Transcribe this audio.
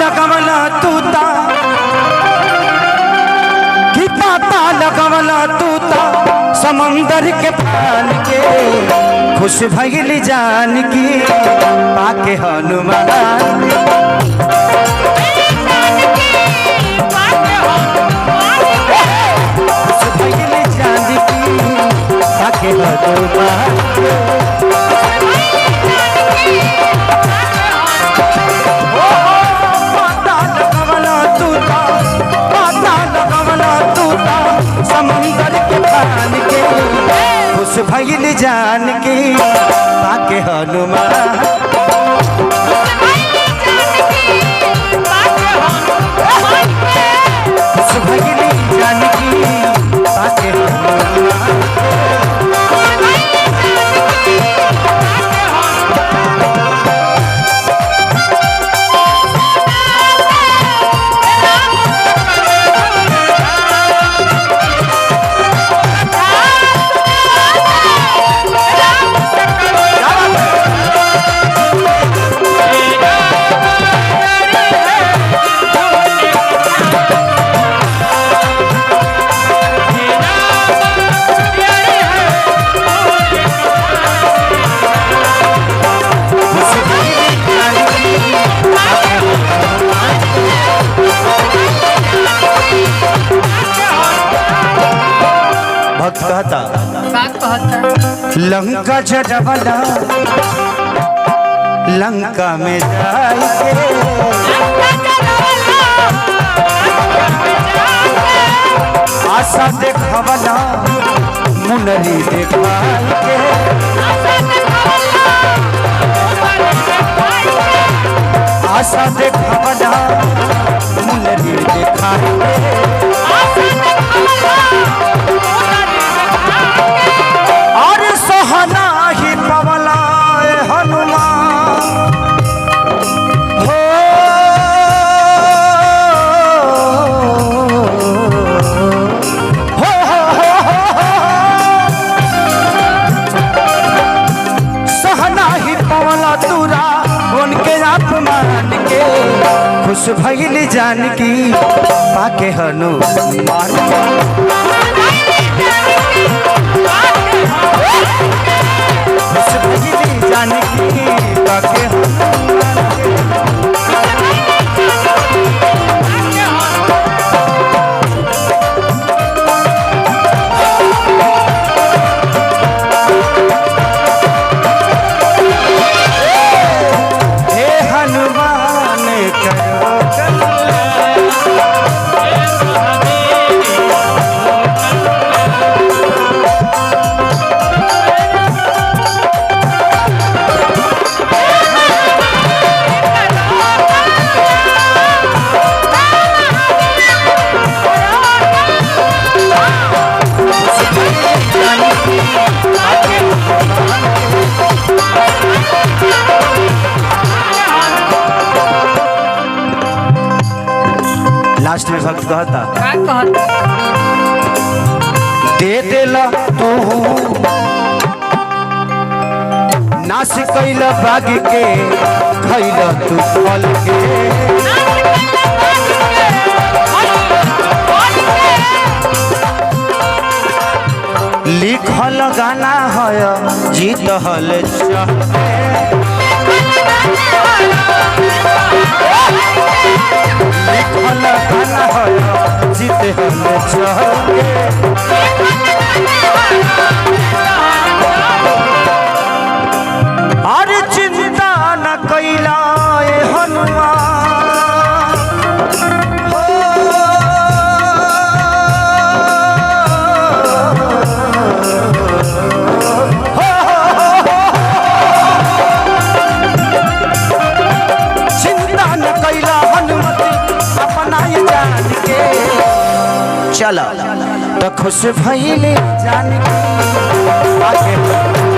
लगवला तूता कि पाता लगवला तूता समंदर के पान के खुश भइल जान की पाके हनुमान खुश भइल जान की पाके हनुमान समंदर के पान के खुश भइल जान के पाके हनुमान खुश भइल जान की पाके हनुमान लंका जडवला लंका में जाके आशा देखवला मुनरी देखाके आशा देखवला मुनरी देखाके और सोहना ही पवला हनुमान हो सोहना ही पवला तुरा उनके अपमान के खुश भइल जान की पाके हनुमान खुश भइल जान की पाके हे हनुमान करो लास्ट में भक्त कहता दे देला तू नाश कैल बाग के खैल तू फल के लिखल गाना है जीत हल लिखल गाना है जीत हल चले अरे चिंता न कैला हनुमान चला तो खुश भइल जान के